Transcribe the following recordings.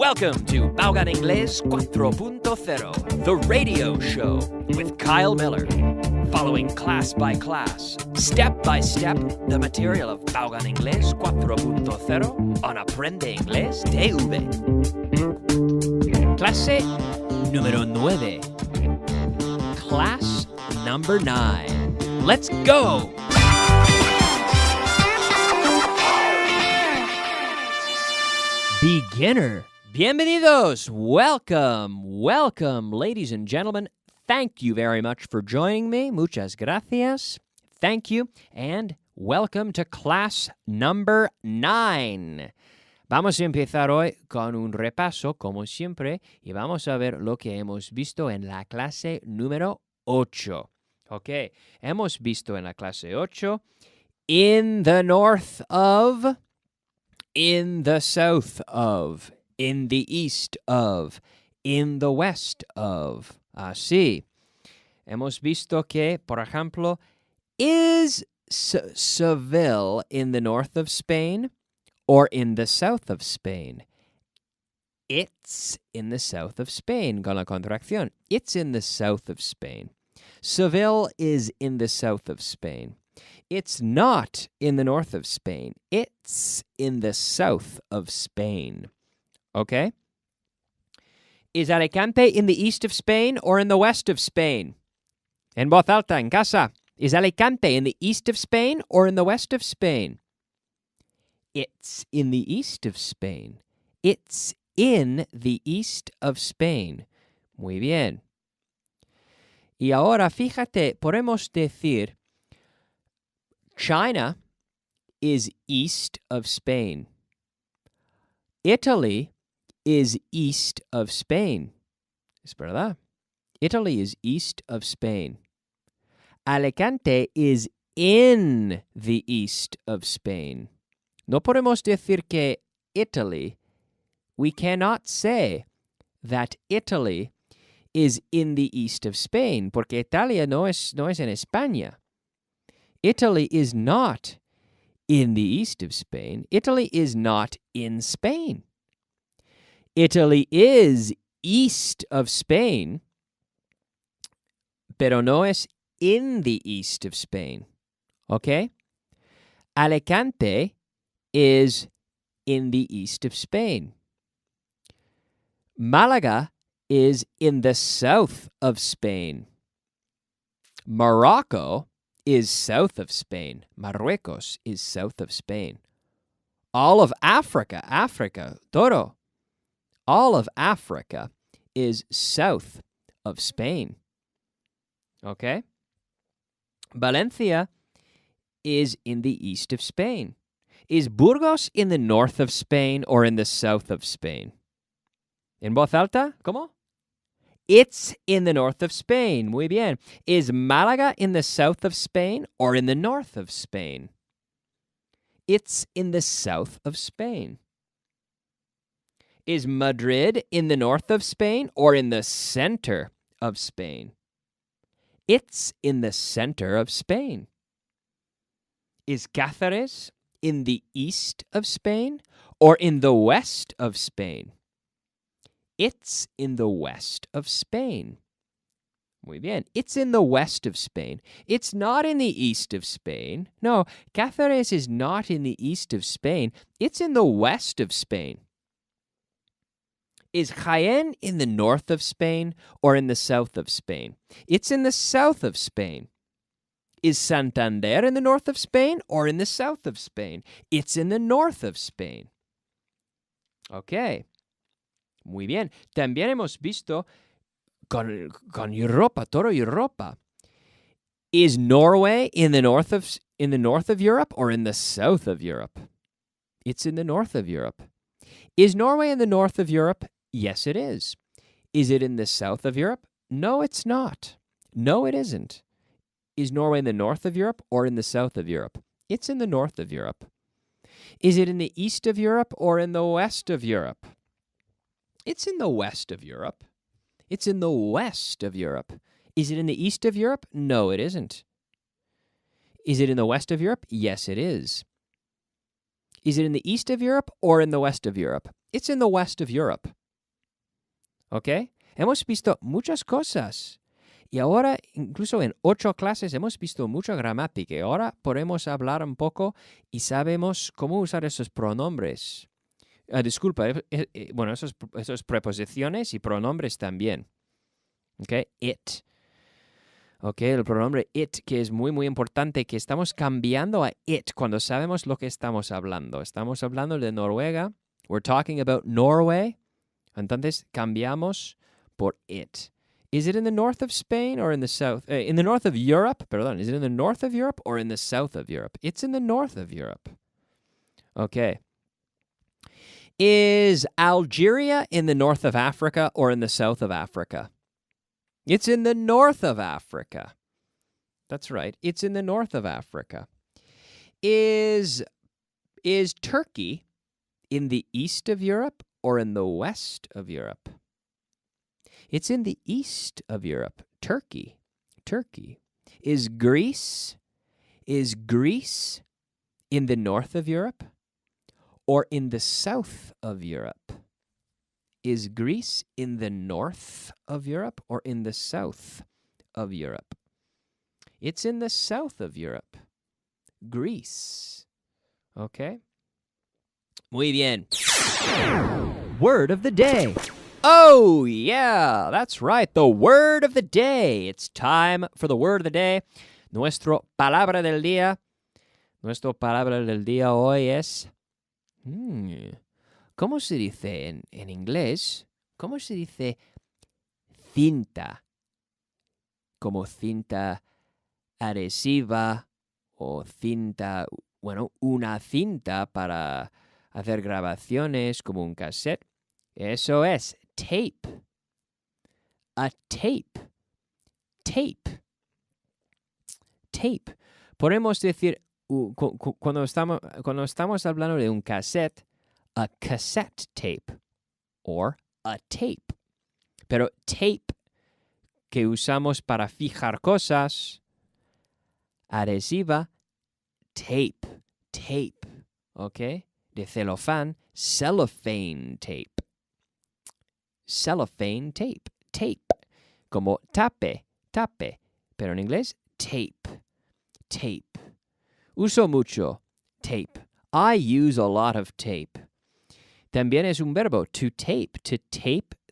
Welcome to Baugan Ingles 4.0, the radio show with Kyle Miller. Following class by class, step by step, the material of Baugan Ingles 4.0 on Aprende Inglés TV. Clase número 9. Class number 9. Let's go! Beginner. Bienvenidos. Welcome, ladies and gentlemen. Thank you very much for joining me. Muchas gracias. Thank you. And welcome to class number 9. Vamos a empezar hoy con un repaso, como siempre, y vamos a ver lo que hemos visto en la clase número 8. Ok, hemos visto en la clase 8, in the north of, in the south of, in the east of, in the west of. Así. Hemos visto que, por ejemplo, is Seville in the north of Spain or in the south of Spain? It's in the south of Spain, con la contracción. It's in the south of Spain. Seville is in the south of Spain. It's not in the north of Spain. It's in the south of Spain. Okay? Is Alicante in the east of Spain or in the west of Spain? En voz alta, en casa. Is Alicante in the east of Spain or in the west of Spain? It's in the east of Spain. It's in the east of Spain. Muy bien. Y ahora, fíjate, podemos decir, China is east of Spain. Italy is east of Spain. Es verdad. Italy is east of Spain. Alicante is in the east of Spain. No podemos decir que Italy, we cannot say that Italy is in the east of Spain, porque Italia no es en España. Italy is not in the east of Spain. Italy is not in Spain. Italy is east of Spain, pero no es in the east of Spain. Okay? Alicante is in the east of Spain. Malaga is in the south of Spain. Morocco is south of Spain. Marruecos is south of Spain. All of Africa, todo. All of Africa is south of Spain. Okay? Valencia is in the east of Spain. Is Burgos in the north of Spain or in the south of Spain? En voz alta, ¿cómo? It's in the north of Spain. Muy bien. Is Malaga in the south of Spain or in the north of Spain? It's in the south of Spain. Is Madrid in the north of Spain or in the center of Spain? It's in the center of Spain. Is Cáceres in the east of Spain or in the west of Spain? It's in the west of Spain. Muy bien. It's in the west of Spain. It's not in the east of Spain. No, Cáceres is not in the east of Spain. It's in the west of Spain. Is Jaén in the north of Spain or in the south of Spain? It's in the south of Spain. Is Santander in the north of Spain or in the south of Spain? It's in the north of Spain. Okay. Muy bien. También hemos visto con Europa, toda Europa. Is Norway in the north of Europe or in the south of Europe? It's in the north of Europe. Is Norway in the north of Europe? Yes, it is. Is it in the south of Europe? No, it's not. No, it isn't. Is Norway in the north of Europe or in the south of Europe? It's in the north of Europe. Is it in the east of Europe or in the west of Europe? It's in the west of Europe. It's in the west of Europe. Is it in the east of Europe? No, it isn't. Is it in the west of Europe? Yes, it is. Is it in the east of Europe or in the west of Europe? It's in the west of Europe. ¿Ok? Hemos visto muchas cosas. Y ahora, incluso en 8 clases, hemos visto mucha gramática. Y ahora podemos hablar un poco y sabemos cómo usar esos pronombres. Disculpa, bueno, esos preposiciones y pronombres también. ¿Ok? It. ¿Ok? El pronombre it, que es muy, muy importante, que estamos cambiando a it cuando sabemos lo que estamos hablando. Estamos hablando de Noruega. We're talking about Norway. Entonces, cambiamos por it. Is it in the north of Spain or in the south? In the north of Europe? Perdón, is it in the north of Europe or in the south of Europe? It's in the north of Europe. Okay. Is Algeria in the north of Africa or in the south of Africa? It's in the north of Africa. That's right. It's in the north of Africa. Is Turkey in the east of Europe or in the west of Europe? It's in the east of Europe. Turkey. Is Greece in the north of Europe or in the south of Europe? Is Greece in the north of Europe or in the south of Europe? It's in the south of Europe. Greece. Okay? Muy bien. Word of the day. Oh, yeah, that's right. The word of the day. It's time for the word of the day. Nuestro palabra del día. Nuestro palabra del día hoy es... ¿Cómo se dice en inglés? ¿Cómo se dice cinta? Como cinta adhesiva o cinta... Bueno, una cinta para hacer grabaciones como un cassette. Eso es tape. A tape. Podemos decir, cuando estamos hablando de un cassette, a cassette tape or a tape. Pero tape que usamos para fijar cosas, adhesiva, tape. ¿Ok? De celofán, cellophane tape. Cellophane tape. Como tape. Pero en inglés, tape. Uso mucho tape. I use a lot of tape. También es un verbo, to tape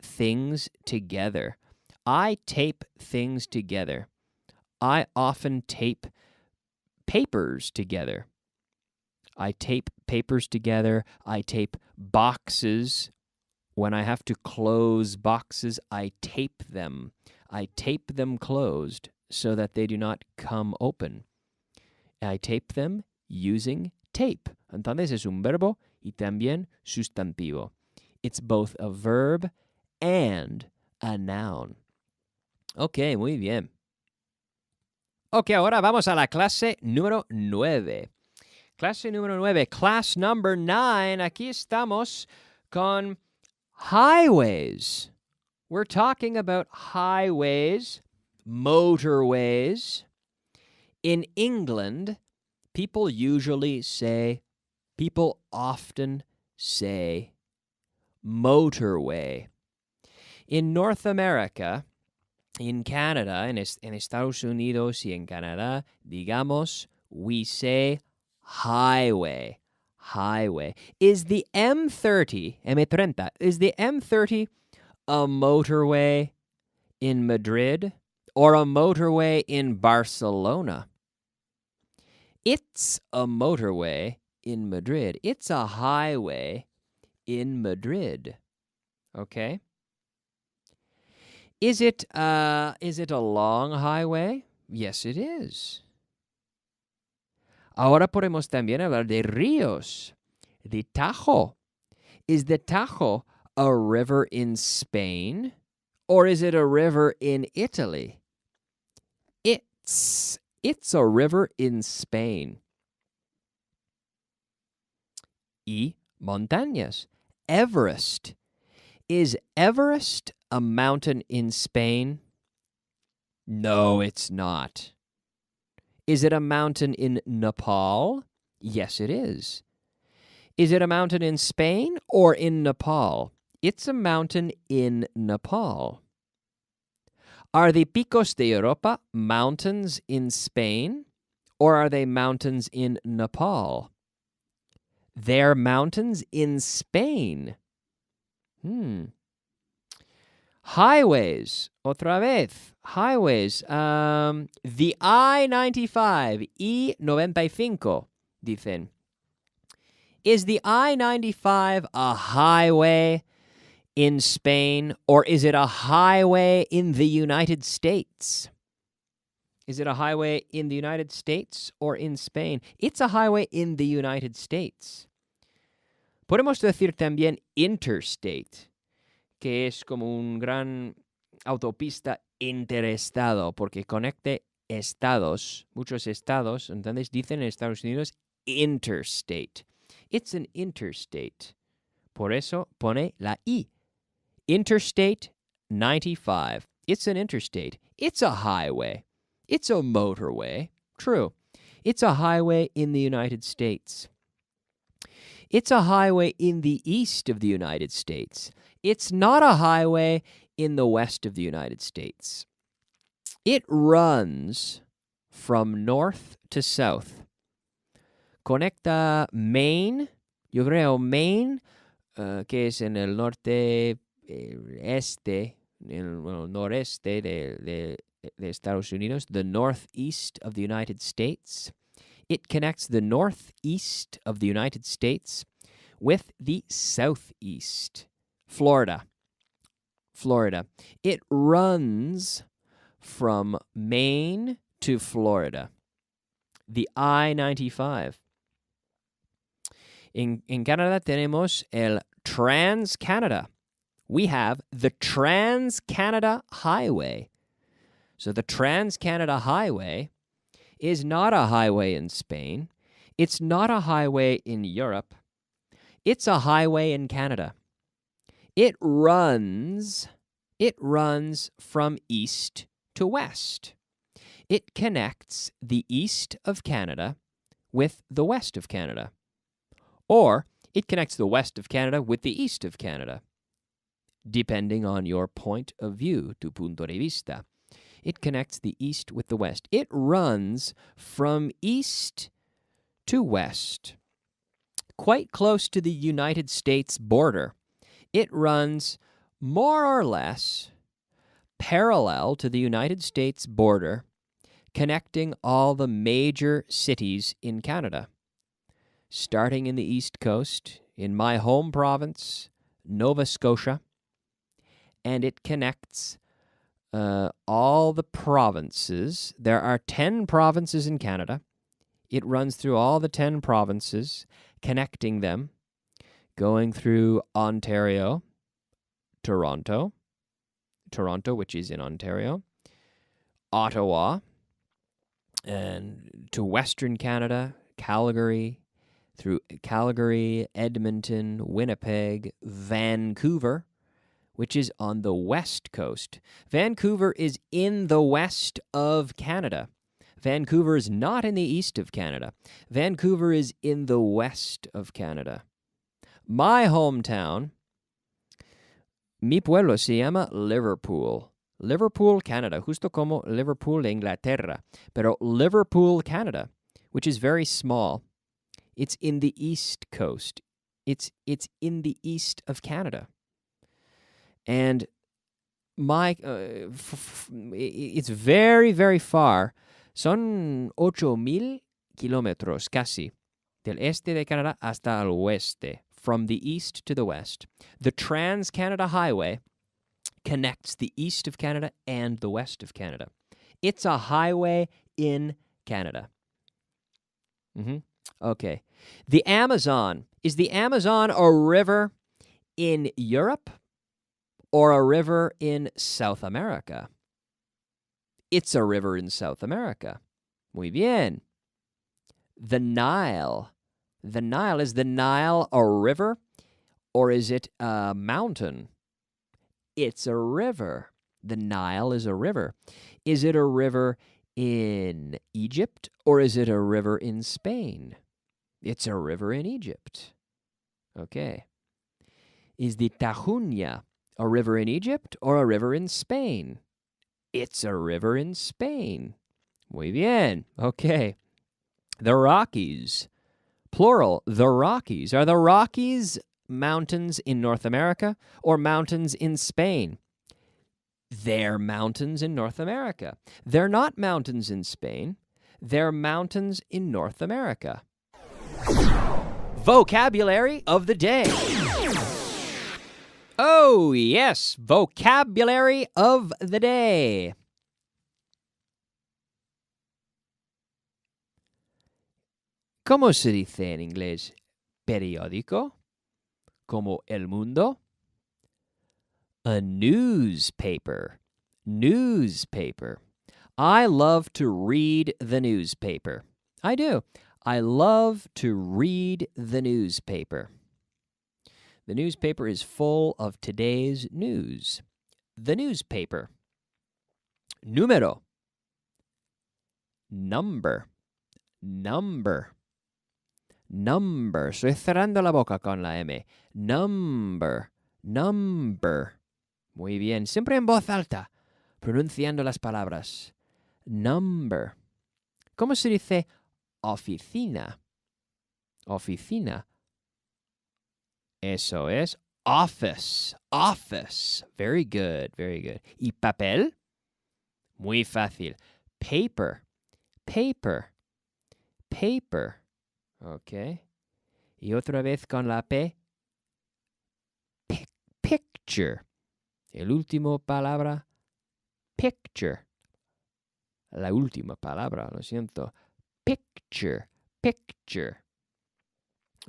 things together. I tape things together. I often tape papers together. I tape papers together. I tape boxes. When I have to close boxes, I tape them. I tape them closed so that they do not come open. I tape them using tape. Entonces es un verbo y también sustantivo. It's both a verb and a noun. Ok, muy bien. Ok, ahora vamos a la clase número 9. Clase número 9, class number 9. Aquí estamos con highways. We're talking about highways, motorways. In England, people often say motorway. In North America, in Canada, en Estados Unidos y en Canadá, digamos, we say highway. Is the M30 a motorway in Madrid or a motorway in Barcelona? It's a motorway in Madrid. It's a highway in Madrid. Okay? Is it a long highway? Yes, it is. Ahora podemos también hablar de ríos. The Tajo. Is the Tajo a river in Spain or is it a river in Italy? It's a river in Spain. Y montañas. Everest. Is Everest a mountain in Spain? No, it's not. Is it a mountain in Nepal? Yes, it is. Is it a mountain in Spain or in Nepal? It's a mountain in Nepal. Are the Picos de Europa mountains in Spain or are they mountains in Nepal? They're mountains in Spain. Highways. Otra vez. Highways. The I-95. I-95, dicen. Is the I-95 a highway in Spain or is it a highway in the United States? Is it a highway in the United States or in Spain? It's a highway in the United States. Podemos decir también interstate, que es como un gran autopista interestado, porque conecta estados, muchos estados, entonces dicen en Estados Unidos interstate. It's an interstate. Por eso pone la I. Interstate 95. It's an interstate. It's a highway. It's a motorway. True. It's a highway in the United States. It's a highway in the east of the United States. It's not a highway in the west of the United States. It runs from north to south. Conecta Maine, yo creo Maine, que es en el norte este, noreste de Estados Unidos, the northeast of the United States. It connects the northeast of the United States with the southeast. Florida. It runs from Maine to Florida. The I-95. En Canadá tenemos el Trans-Canada. We have the Trans-Canada Highway. So the Trans-Canada Highway is not a highway in Spain. It's not a highway in Europe. It's a highway in Canada. It runs from east to west. It connects the east of Canada with the west of Canada. Or it connects the west of Canada with the east of Canada, depending on your point of view, tu punto de vista. It connects the east with the west. It runs from east to west, quite close to the United States border. It runs more or less parallel to the United States border, connecting all the major cities in Canada. Starting in the East Coast, in my home province, Nova Scotia, and it connects all the provinces. There are 10 provinces in Canada. It runs through all the 10 provinces, connecting them, going through Ontario, Toronto, which is in Ontario, Ottawa, and to Western Canada, Calgary, through Calgary, Edmonton, Winnipeg, Vancouver, which is on the west coast. Vancouver is in the west of Canada. Vancouver is not in the east of Canada. Vancouver is in the west of Canada. My hometown, mi pueblo se llama Liverpool. Liverpool, Canada, justo como Liverpool, Inglaterra. Pero Liverpool, Canada, which is very small. It's in the east coast. It's in the east of Canada. And it's very, very far. Son 8,000 kilómetros casi del este de Canadá hasta el oeste, from the east to the west. The Trans-Canada Highway connects the east of Canada and the west of Canada. It's a highway in Canada. Okay. The Amazon. Is the Amazon a river in Europe or a river in South America? It's a river in South America. Muy bien. The Nile. The Nile. Is the Nile a river or is it a mountain? It's a river. The Nile is a river. Is it a river in Egypt or is it a river in Spain? It's a river in Egypt. Okay. Is the Tajuña a river in Egypt or a river in Spain? It's a river in Spain. Muy bien. Okay. The Rockies. Plural, the Rockies. Are the Rockies mountains in North America or mountains in Spain? They're mountains in North America. They're not mountains in Spain. They're mountains in North America. Vocabulary of the day. Oh, yes, vocabulary of the day. ¿Cómo se dice en inglés periódico? Como El Mundo? A newspaper. Newspaper. I love to read the newspaper. I do. I love to read the newspaper. The newspaper is full of today's news. The newspaper. Número. Number. Number. Number. Estoy cerrando la boca con la M. Number. Number. Muy bien. Siempre en voz alta, pronunciando las palabras. Number. ¿Cómo se dice oficina? Oficina. Eso es office. Office. Very good, very good. ¿Y papel? Muy fácil. Paper. Paper. Paper. Ok. Y otra vez con la P. Picture. El último palabra. Picture. La última palabra, lo siento. Picture. Picture.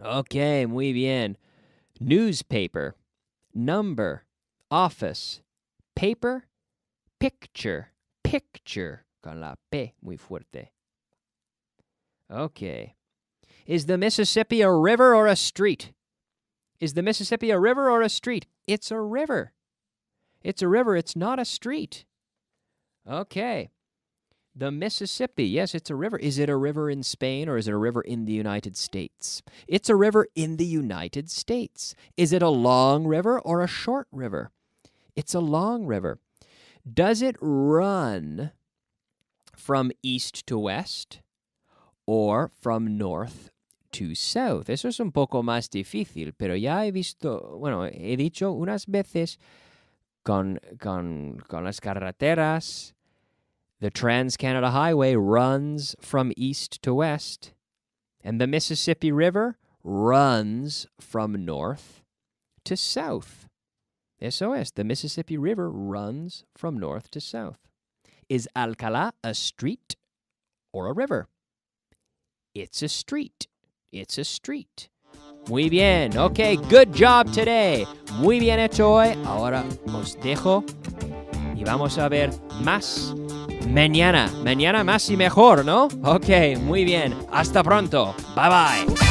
Ok, muy bien. Newspaper, number, office, paper, picture, picture, con la P muy fuerte. Okay. Is the Mississippi a river or a street? Is the Mississippi a river or a street? It's a river. It's a river. It's not a street. Okay. The Mississippi, yes, it's a river. Is it a river in Spain or is it a river in the United States? It's a river in the United States. Is it a long river or a short river? It's a long river. Does it run from east to west or from north to south? Eso es un poco más difícil, pero ya he visto, he dicho unas veces con las carreteras. The Trans-Canada Highway runs from east to west, and the Mississippi River runs from north to south. Eso es, the Mississippi River runs from north to south. Is Alcalá a street or a river? It's a street. It's a street. Muy bien. Okay, good job today. Muy bien hecho hoy. Ahora os dejo y vamos a ver más mañana. Mañana más y mejor, ¿no? Ok, muy bien. Hasta pronto. Bye bye.